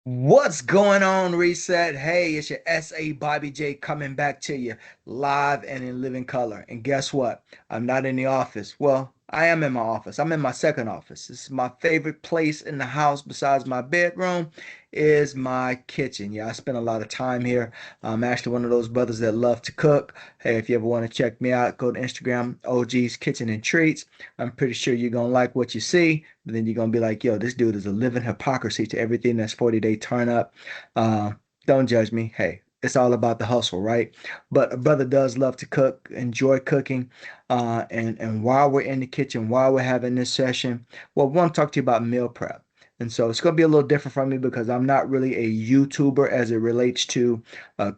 What's going on, Reset? Hey, it's your SA Bobby J coming back to you live and in living color. And guess what? I'm not in the office. Well, I am in my office. I'm in my second office. This is my favorite place in the house besides my bedroom is my kitchen. Yeah, I spend a lot of time here. I'm actually one of those brothers that love to cook. Hey, if you ever want to check me out, go to Instagram, OG's Kitchen and Treats. I'm pretty sure you're gonna like what you see. But then you're gonna be like, yo, this dude is a living hypocrisy to everything that's 40-day turn up. Uh, don't judge me. Hey, it's all about the hustle, right? But a brother does love to cook, enjoy cooking. And while we're in the kitchen, while we're having this session, well, we want to talk to you about meal prep. And so it's going to be a little different from me because I'm not really a YouTuber as it relates to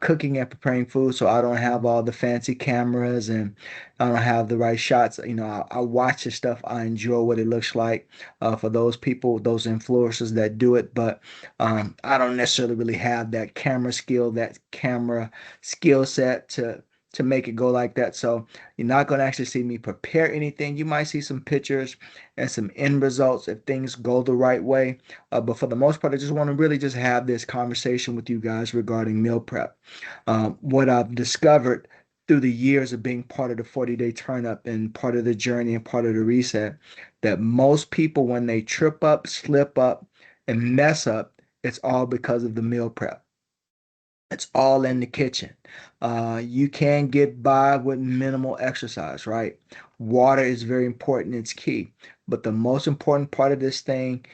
cooking and preparing food. So I don't have all the fancy cameras and I don't have the right shots. I watch the stuff. I enjoy what it looks like for those people, those influencers that do it. But I don't necessarily really have that camera skill, that camera skill set to make it go like that. So you're not going to actually see me prepare anything. You might see some pictures and some end results if things go the right way. But for the most part, I just want to really just have this conversation with you guys regarding meal prep. What I've discovered through the years of being part of the 40-day turn up and part of the journey and part of the reset, that most people, when they trip up, slip up, and mess up, it's all because of the meal prep. It's all in the kitchen. You can get by with minimal exercise, right? Water is very important, it's key. But the most important part of this thing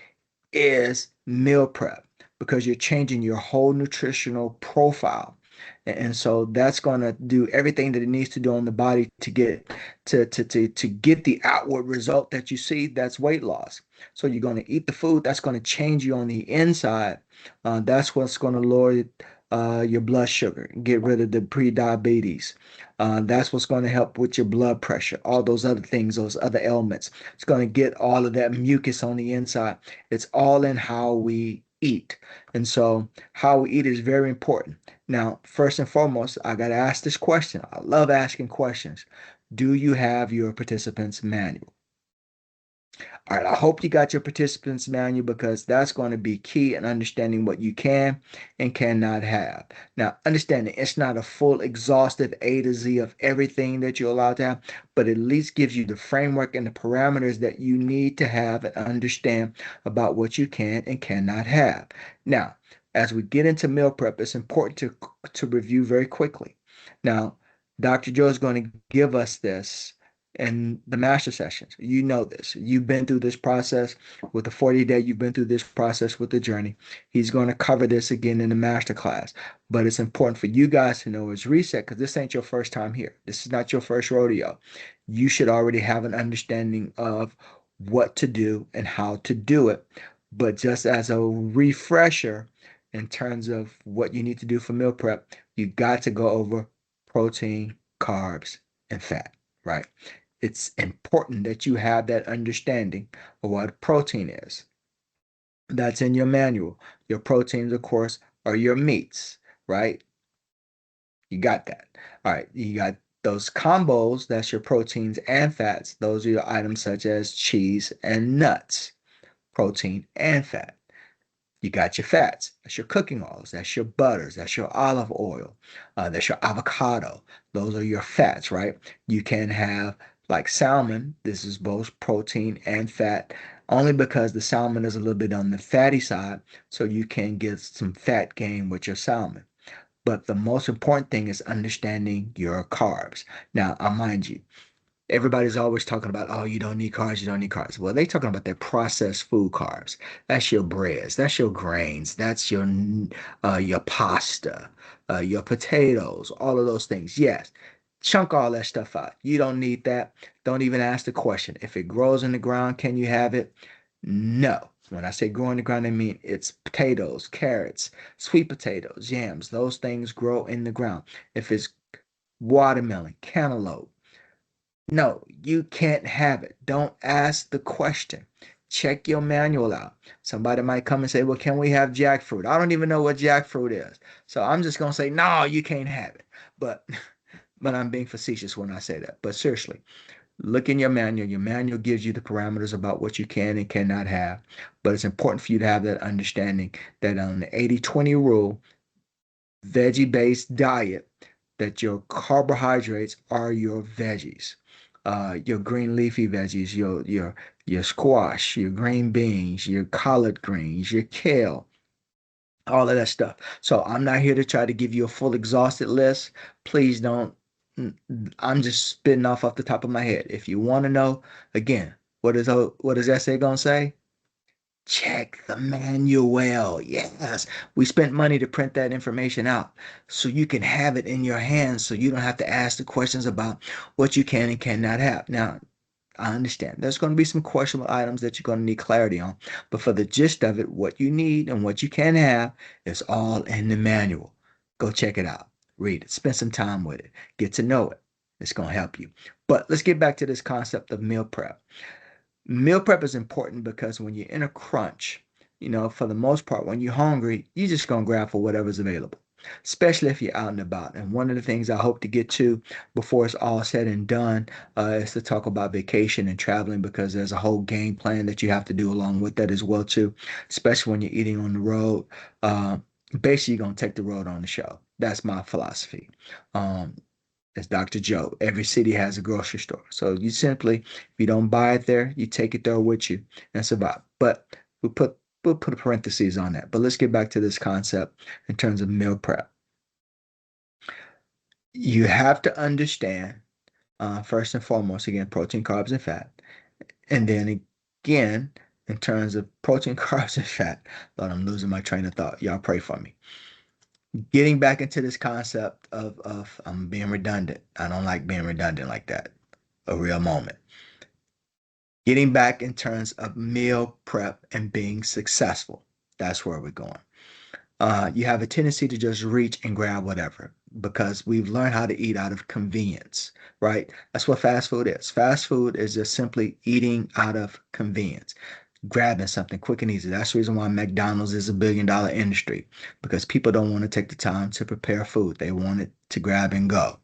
is meal prep because you're changing your whole nutritional profile. And so that's going to do everything that it needs to do on the body to get to get the outward result that you see, that's weight loss. So you're going to eat the food that's going to change you on the inside. That's what's going to lower your blood sugar, get rid of the pre-diabetes. That's what's going to help with your blood pressure, all those other things, those other ailments. It's going to get all of that mucus on the inside. It's all in how we eat. And so how we eat is very important. Now, first and foremost, I got to ask this question. I love asking questions. Do you have your participants manual? All right, I hope you got your participants manual because that's going to be key in understanding what you can and cannot have. Now, understanding it's not a full exhaustive A to Z of everything that you're allowed to have, but at least gives you the framework and the parameters that you need to have and understand about what you can and cannot have. Now, as we get into meal prep, it's important to review very quickly. Now, Dr. Joe is going to give us this in the master sessions. You know this. You've been through this process with the 40 day, you've been through this process with the journey. He's going to cover this again in the master class. But it's important for you guys to know it's reset because this ain't your first time here. This is not your first rodeo. You should already have an understanding of what to do and how to do it. But just as a refresher in terms of what you need to do for meal prep, you got to go over protein, carbs, and fat, right? It's important that you have that understanding of what protein is. That's in your manual. Your proteins, of course, are your meats, right? You got that. All right. You got those combos, that's your proteins and fats. Those are your items such as cheese and nuts, protein and fat. You got your fats. That's your cooking oils. That's your butters. That's your olive oil. That's your avocado. Those are your fats, right? You can have like salmon. This is both protein and fat, only because the salmon is a little bit on the fatty side. So you can get some fat gain with your salmon. But the most important thing is understanding your carbs. Now, I mind you, everybody's always talking about, oh, you don't need carbs, you don't need carbs. Well, they talking about their processed food carbs. That's your breads, that's your grains, that's your pasta, your potatoes, all of those things. Yes, chunk all that stuff out. You don't need that. Don't even ask the question. If it grows in the ground, can you have it? No. When I say grow in the ground, I mean it's potatoes, carrots, sweet potatoes, yams. Those things grow in the ground. If it's watermelon, cantaloupe, no, you can't have it. Don't ask the question. Check your manual out. Somebody might come and say, well, can we have jackfruit? I don't even know what jackfruit is. So I'm just going to say, no, you can't have it. But but I'm being facetious when I say that. But seriously, Look in your manual. Your manual gives you the parameters about what you can and cannot have. But it's important for you to have that understanding that on the 80-20 rule, veggie-based diet, that your carbohydrates are your veggies, your green leafy veggies, your squash, your green beans, your collard greens, your kale, all of that stuff. So I'm not here to try to give you a full exhausted list. Please don't. I'm just spitting off the top of my head. If you want to know, again, what is essay gonna say? Check the manual. Yes, we spent money to print that information out so you can have it in your hands so you don't have to ask the questions about what you can and cannot have. Now, I understand there's going to be some questionable items that you're going to need clarity on, but for the gist of it, what you need and what you can have is all in the manual. Go check it out, read it, spend some time with it, get to know it. It's going to help you. But let's get back to this concept of meal prep. Meal prep is important because when you're in a crunch, for the most part, when you're hungry, you're just gonna grab for whatever's available, especially if you're out and about. And one of the things I hope to get to before it's all said and done is to talk about vacation and traveling because there's a whole game plan that you have to do along with that as well too, especially when you're eating on the road. Uh, Basically, you're gonna take the road on the show. That's my philosophy. Um, as Dr. Joe. Every city has a grocery store. So you simply, if you don't buy it there, you take it there with you and survive. But we'll put a parentheses on that. But let's get back to this concept in terms of meal prep. You have to understand, first and foremost, again, protein, carbs, and fat. And then again, in terms of protein, carbs, and fat. Lord, I'm losing my train of thought. Y'all pray for me. Getting back into this concept of I'm being redundant. I don't like being redundant like that. A real moment. Getting back in terms of meal prep and being successful. That's where we're going. You have a tendency to just reach and grab whatever because we've learned how to eat out of convenience, right? That's what fast food is. Fast food is just simply eating out of convenience, grabbing something quick and easy. That's the reason why McDonald's is a $1 billion industry because people don't want to take the time to prepare food. They want it to grab and go.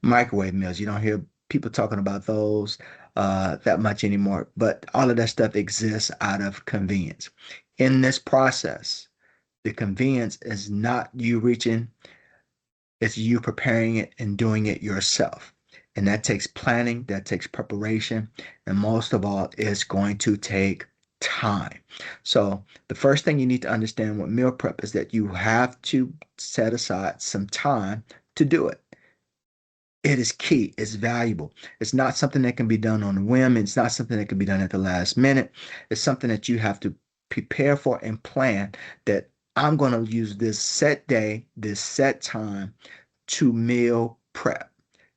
Microwave meals, you don't hear people talking about those that much anymore, but all of that stuff exists out of convenience. In this process, the convenience is not you reaching, it's you preparing it and doing it yourself. And that takes planning, that takes preparation, and most of all, it's going to take time. So, the first thing you need to understand with meal prep is that you have to set aside some time to do it. It is key. It's valuable. It's not something that can be done on a whim. It's not something that can be done at the last minute. It's something that you have to prepare for and plan that I'm going to use this set day, this set time to meal prep.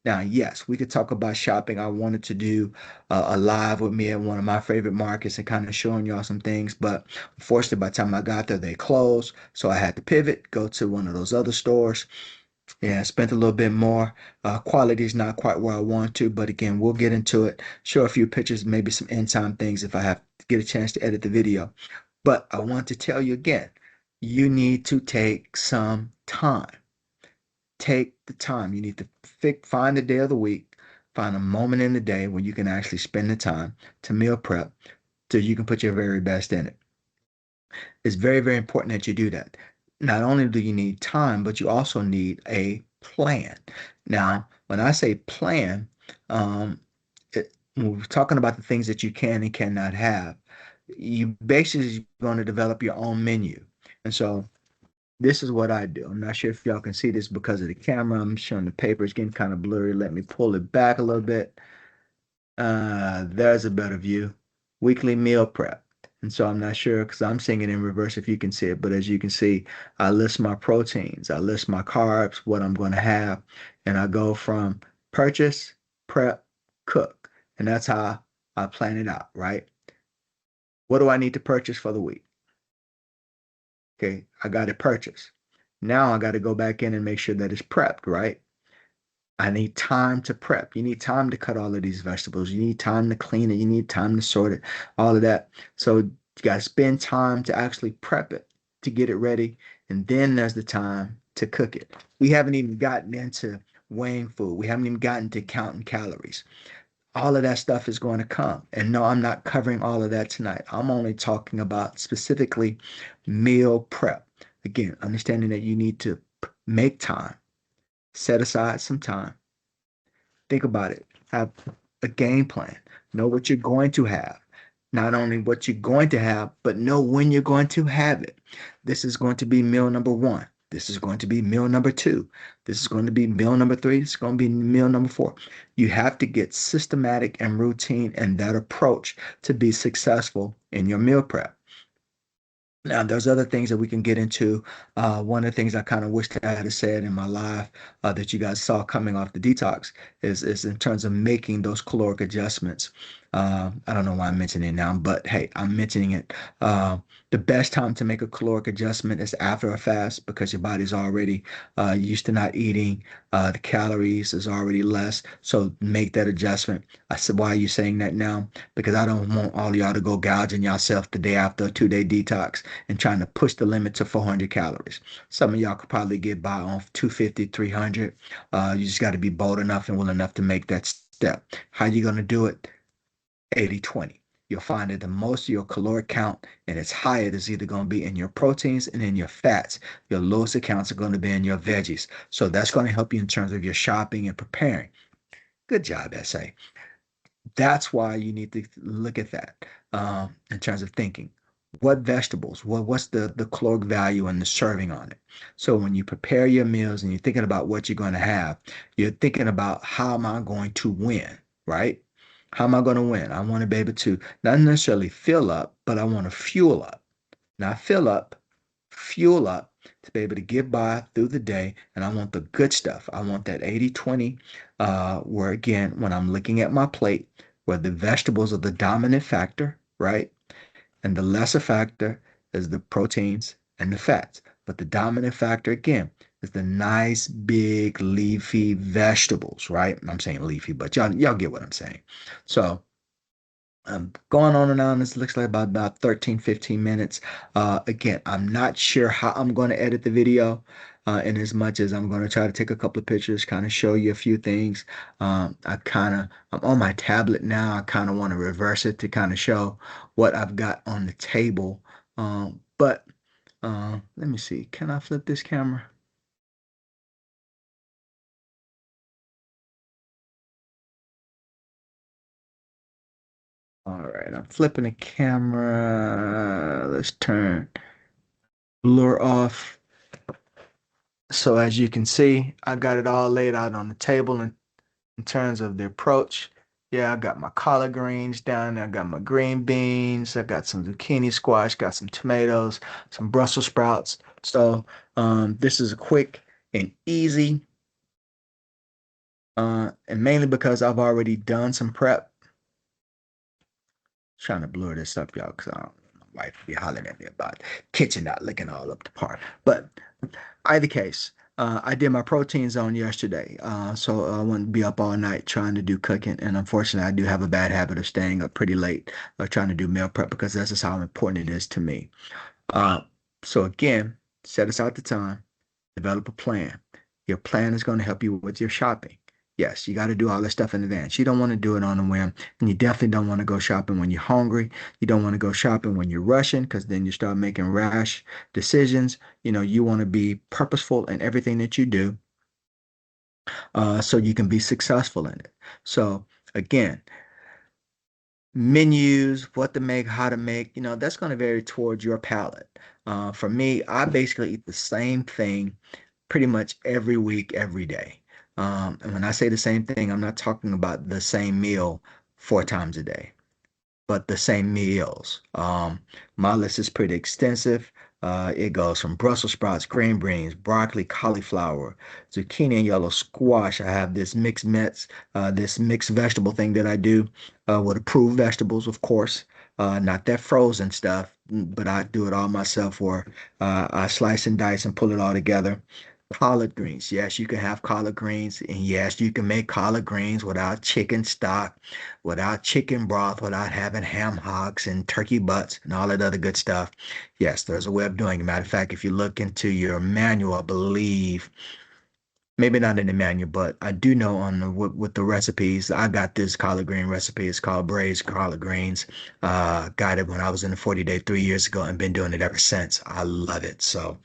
Now, yes, we could talk about shopping. I wanted to do a live with me at one of my favorite markets and kind of showing y'all some things, but unfortunately, by the time I got there, they closed. So I had to pivot, go to one of those other stores. Yeah, I spent a little bit more. Quality is not quite where I want to, but again, we'll get into it. Show a few pictures, maybe some end time things if I have to get a chance to edit the video. But I want to tell you again, you need to take some time. Take the time. You need to find a day of the week, find a moment in the day when you can actually spend the time to meal prep so you can put your very best in it. It's very, very important that you do that. Not only do you need time, but you also need a plan. Now, when I say plan, when we're talking about the things that you can and cannot have, you basically going to develop your own menu. And so this is what I do. I'm not sure if y'all can see this because of the camera. I'm showing the paper. It's getting kind of blurry. Let me pull it back a little bit. There's a better view. Weekly meal prep. And so I'm not sure because I'm seeing it in reverse if you can see it. But as you can see, I list my proteins, I list my carbs, what I'm going to have, and I go from purchase, prep, cook. And that's how I plan it out, right? What do I need to purchase for the week? Okay, I got it purchased. Now I got to go back in and make sure that it's prepped, right? I need time to prep. You need time to cut all of these vegetables. You need time to clean it. You need time to sort it, all of that. So you got to spend time to actually prep it, to get it ready. And then there's the time to cook it. We haven't even gotten into weighing food. We haven't even gotten to counting calories. All of that stuff is going to come. And no, I'm not covering all of that tonight. I'm only talking about specifically meal prep. Again, understanding that you need to make time, set aside some time, think about it, have a game plan, know what you're going to have. Not only what you're going to have, but know when you're going to have it. This is going to be meal number one. This is going to be meal number two. This is going to be meal number three. This is going to be meal number four. You have to get systematic and routine in that approach to be successful in your meal prep. Now, there's other things that we can get into. One of the things I kind of wished I had said in my live that you guys saw coming off the detox is in terms of making those caloric adjustments. I don't know why I'm mentioning it now, but hey, I'm mentioning it. The best time to make a caloric adjustment is after a fast because your body's already used to not eating. The calories is already less. So make that adjustment. I said, why are you saying that now? Because I don't want all y'all to go gouging yourself the day after a 2 day detox and trying to push the limit to 400 calories. Some of y'all could probably get by on 250, 300. You just got to be bold enough and willing enough to make that step. How you going to do it? 80-20. You'll find that the most of your caloric count and its higher is either going to be in your proteins and in your fats. Your lowest accounts are going to be in your veggies. So that's going to help you in terms of your shopping and preparing. Good job, SA. That's why you need to look at that in terms of thinking. What vegetables? What's the caloric value and the serving on it? So when you prepare your meals and you're thinking about what you're going to have, you're thinking about how am I going to win, right? How am I going to win? I want to be able to not necessarily fill up, but I want to fuel up. Not fill up, fuel up to be able to get by through the day. And I want the good stuff. I want that 80-20, where again, when I'm looking at my plate, where the vegetables are the dominant factor, right? And the lesser factor is the proteins and the fats. But the dominant factor, again, is the nice, big, leafy vegetables, right? I'm saying leafy, but y'all get what I'm saying. So I'm going on and on. This looks like about 13, 15 minutes. Again, I'm not sure how I'm going to edit the video. In as much as I'm going to try to take a couple of pictures, kind of show you a few things. I'm on my tablet now. I kind of want to reverse it to kind of show what I've got on the table. But let me see. Can I flip this camera? All right, I'm flipping the camera. Let's turn blur off. So as you can see, I got it all laid out on the table in terms of the approach. Yeah, I got my collard greens down there. I got my green beans. I got some zucchini squash, got some tomatoes, some Brussels sprouts. So this is a quick and easy, and mainly because I've already done some prep. Trying to blur this up, y'all, because my wife be hollering at me about kitchen not looking all up the part. But either case, I did my protein zone yesterday, so I wouldn't be up all night trying to do cooking. And unfortunately, I do have a bad habit of staying up pretty late trying to do meal prep because that's just how important it is to me. Uh, so again, set aside the time, develop a plan. Your plan is going to help you with your shopping. Yes, you got to do all this stuff in advance. You don't want to do it on a whim, and you definitely don't want to go shopping when you're hungry. You don't want to go shopping when you're rushing because then you start making rash decisions. You want to be purposeful in everything that you do, so you can be successful in it. So again, menus, what to make, how to make, that's going to vary towards your palate. For me, I basically eat the same thing pretty much every week, every day. And when I say the same thing, I'm not talking about the same meal 4 times a day, but the same meals. My list is pretty extensive. It goes from Brussels sprouts, green beans, broccoli, cauliflower, zucchini, and yellow squash. I have this mixed vegetable thing that I do with approved vegetables, of course. Not that frozen stuff, but I do it all myself where I slice and dice and pull it all together. Collard greens. Yes, you can have collard greens, and yes, you can make collard greens without chicken stock, without chicken broth, without having ham hocks and turkey butts and all that other good stuff. Yes, there's a way of doing it. Matter of fact, if you look into your manual, I believe Maybe not in the manual, but I do know on with the recipes. I got this collard green recipe. It's called braised collard greens. Got it when I was in the 40 day 3 years ago and been doing it ever since. I love it. So,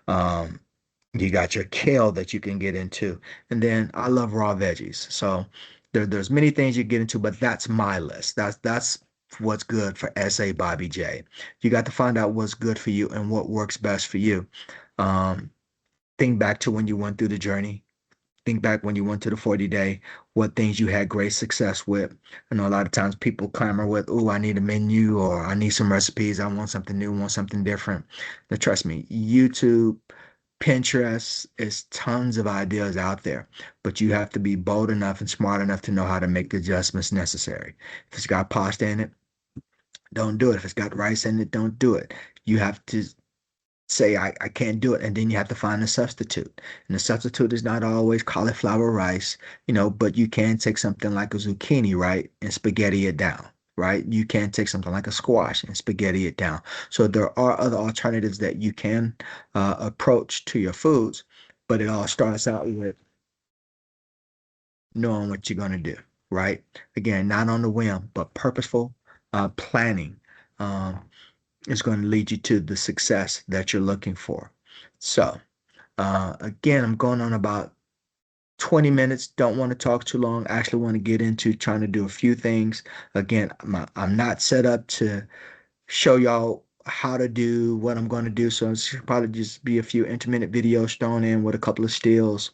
um, you got your kale that you can get into, and then I love raw veggies. So there's many things you get into, but that's my list. That's what's good for SA Bobby J. You got to find out what's good for you and what works best for you. Um, think back to when you went through the journey. Think back when you went to the 40 day, what things you had great success with. I know a lot of times people clamor with, oh, I need a menu or I need some recipes. I want something new, want something different. But trust me, YouTube, Pinterest is tons of ideas out there, but you have to be bold enough and smart enough to know how to make the adjustments necessary. If it's got pasta in it, don't do it. If it's got rice in it, don't do it. You have to say I can't do it, and then you have to find a substitute. And the substitute is not always cauliflower rice, but you can take something like a zucchini, right, and spaghetti it down, right? You can take something like a squash and spaghetti it down. So there are other alternatives that you can approach to your foods, but it all starts out with knowing what you're going to do, right? Again, not on the whim, but purposeful planning. Um, is going to lead you to the success that you're looking for. So, again, I'm going on about 20 minutes. Don't want to talk too long. I actually want to get into trying to do a few things. Again, I'm not set up to show y'all how to do what I'm going to do. So it's probably just be a few intermittent videos thrown in with a couple of stills,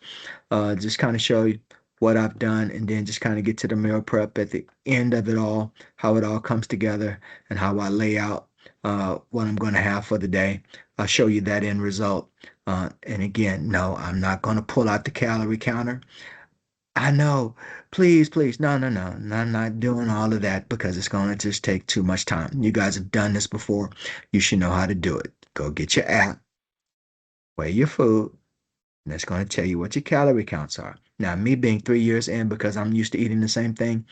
just kind of show you what I've done and then just kind of get to the meal prep at the end of it all, how it all comes together and how I lay out what I'm going to have for the day. I'll show you that end result. And again, no, I'm not going to pull out the calorie counter. I know. Please, please. No, no, no. I'm not doing all of that because it's going to just take too much time. You guys have done this before. You should know how to do it. Go get your app, weigh your food, and it's going to tell you what your calorie counts are. Now, me being 3 years in because I'm used to eating the same thing,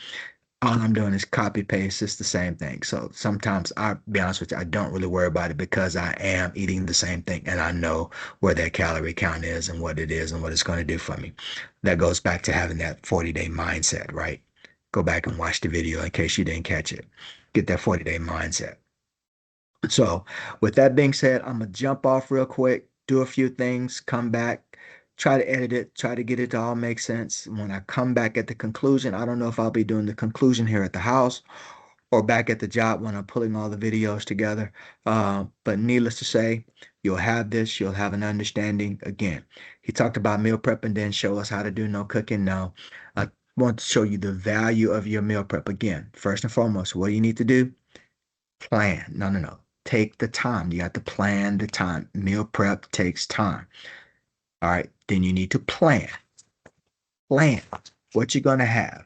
all I'm doing is copy paste. It's the same thing. So sometimes I'll be honest with you, I don't really worry about it because I am eating the same thing and I know where that calorie count is and what it is and what it's going to do for me. That goes back to having that 40-day mindset, right? Go back and watch the video in case you didn't catch it. Get that 40-day mindset. So, with that being said, I'm gonna jump off real quick, do a few things, come back, try to edit it, try to get it to all make sense. When I come back at the conclusion, I don't know if I'll be doing the conclusion here at the house or back at the job when I'm pulling all the videos together. But needless to say, you'll have this, you'll have an understanding. Again, he talked about meal prep and then show us how to do no cooking. No, I want to show you the value of your meal prep. Again, first and foremost, what do you need to do? Plan. No, no, no. Take the time. You have to plan the time. Meal prep takes time. All right. Then you need to plan. Plan what you're going to have,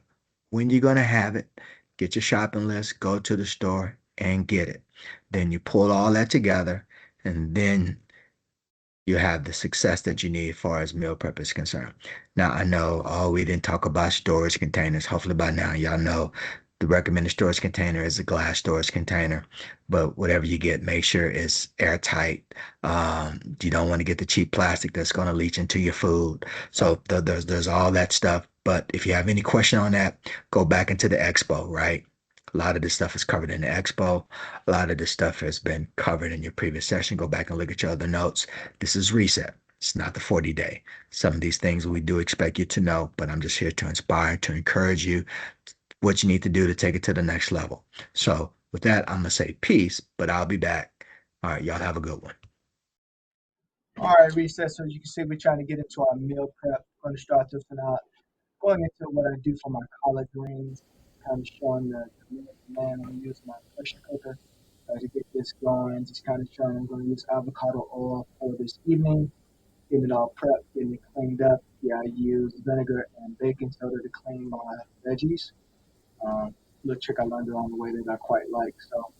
when you're going to have it. Get your shopping list, go to the store and get it. Then you pull all that together and then you have the success that you need as far as meal prep is concerned. Now, I know, oh, we didn't talk about storage containers. Hopefully by now y'all know the recommended storage container is a glass storage container, but whatever you get, make sure it's airtight. You don't want to get the cheap plastic that's going to leach into your food. So there's all that stuff. But if you have any question on that, go back into the expo, right? A lot of this stuff is covered in the expo. A lot of this stuff has been covered in your previous session. Go back and look at your other notes. This is reset. It's not the 40 day. Some of these things we do expect you to know, but I'm just here to inspire, to encourage you what you need to do to take it to the next level. So with that, I'm going to say peace, but I'll be back. All right, y'all have a good one. All right, Reset. So as you can see, we're trying to get into our meal prep. I'm going to start this one out. Going into what I do for my collard greens, kind of showing the minute command. I'm using my pressure cooker to get this going. Just kind of showing I'm going to use avocado oil for this evening. Getting it all prepped, getting it cleaned up. Yeah, I use vinegar and baking soda to clean my veggies. Little trick I learned along the way that I quite like. So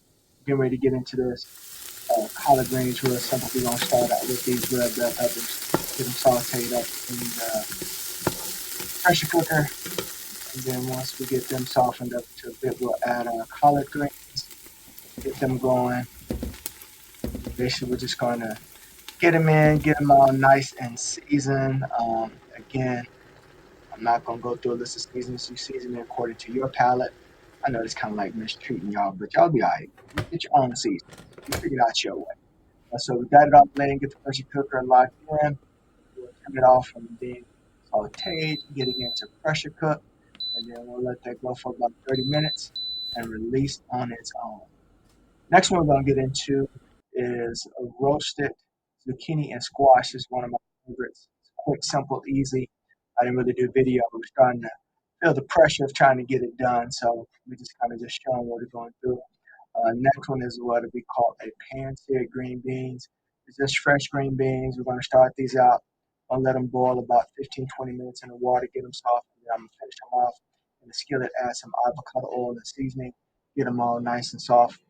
getting ready to get into this. Collard greens real simple. We're gonna start out with these red bell peppers. Get them sauteed up in the pressure cooker, and then once we get them softened up to a bit, we'll add our collard greens, get them going. Basically, we're just gonna get them in, get them all nice and seasoned. Again, I'm not gonna go through a list of seasons. You season it according to your palate. I know it's kind of like mistreating y'all, but y'all be alright. You get your own season. You figure it out your way. So we got it all blended, get the pressure cooker locked in. We'll turn it off from being sauteed, getting into pressure cook, and then we'll let that go for about 30 minutes and release on its own. Next one we're going to get into is a roasted zucchini and squash. Is one of my favorites. It's quick, simple, easy. I didn't really do video. I was trying to feel the pressure of trying to get it done, so we just kind of just showing what we're going through. Next one is what we call a pan-seared green beans. It's just fresh green beans. We're going to start these out. I'll let them boil about 15, 20 minutes in the water, get them soft, and then I'm going to finish them off in the skillet, add some avocado oil and seasoning, get them all nice and soft.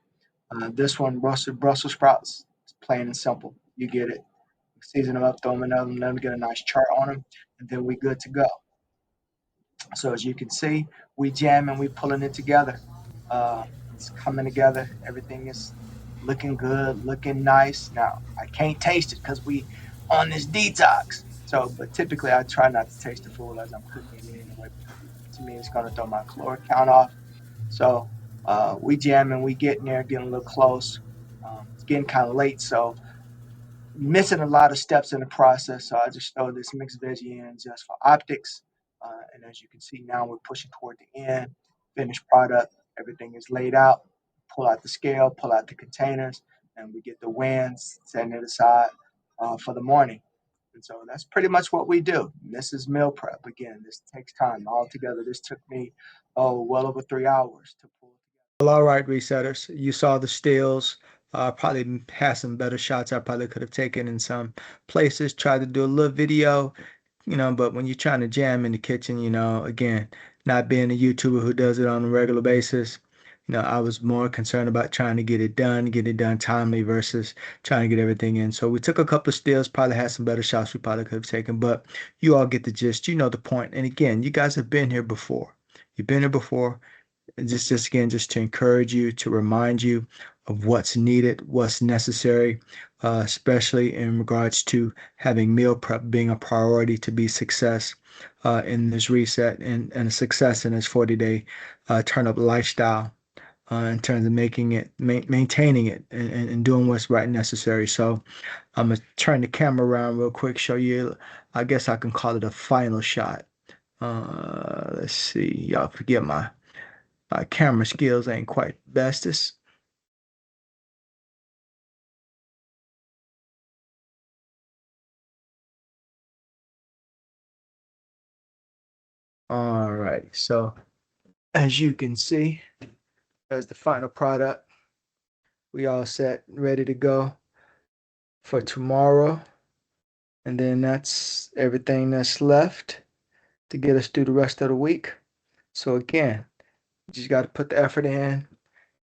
This one, roasted Brussels sprouts, it's plain and simple. You get it. Season them up, throw them in the oven, let them get a nice char on them, and then we good to go. So as you can see, we jam and we pulling it together. It's coming together. Everything is looking good, looking nice. Now I can't taste it because we on this detox. So, but typically I try not to taste the food as I'm cooking it anyway because to me it's gonna throw my caloric count off. So we jam and we getting there, getting a little close. It's getting kind of late, so missing a lot of steps in the process. So I just throw this mixed veggie in just for optics. And as you can see now, we're pushing toward the end. Finished product, everything is laid out. Pull out the scale, pull out the containers, and we get the wins, setting it aside for the morning. And so that's pretty much what we do. This is meal prep. Again, this takes time. Altogether, this took me, well over 3 hours to pull. Well, all right, resetters. You saw the stills. Probably had some better shots I probably could have taken in some places. Tried to do a little video, but when you're trying to jam in the kitchen, again, not being a YouTuber who does it on a regular basis, I was more concerned about trying to get it done timely versus trying to get everything in. So we took a couple of stills, probably had some better shots we probably could have taken, but you all get the gist. You know the point. And again, you guys have been here before. You've been here before. Just again, just to encourage you, to remind you of what's needed, what's necessary, especially in regards to having meal prep being a priority to be success in this reset and a success in this 40-day turn up lifestyle in terms of making it, maintaining it, and doing what's right and necessary. So I'm gonna turn the camera around real quick, show you. I guess I can call it a final shot. Let's see, y'all forgive my camera skills ain't quite bestest. All right, so as you can see, there's the final product. We all set, ready to go for tomorrow. And then that's everything that's left to get us through the rest of the week. So again, you just got to put the effort in,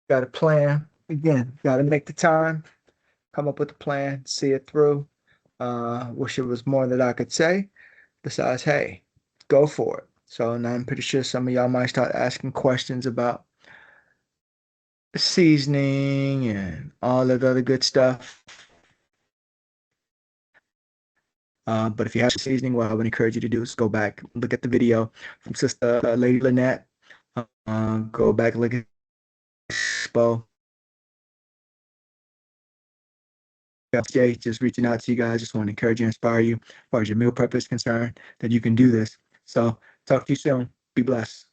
got to plan. Again, got to make the time, come up with a plan, see it through. Wish it was more that I could say. Besides, hey, go for it. So, and I'm pretty sure some of y'all might start asking questions about seasoning and all that other good stuff. But if you have seasoning, what I would encourage you to do is go back, look at the video from Sister Lady Lynette. Go back, look at Expo. Jay, just reaching out to you guys. Just want to encourage you, inspire you, as far as your meal prep is concerned, that you can do this. So, talk to you soon. Be blessed.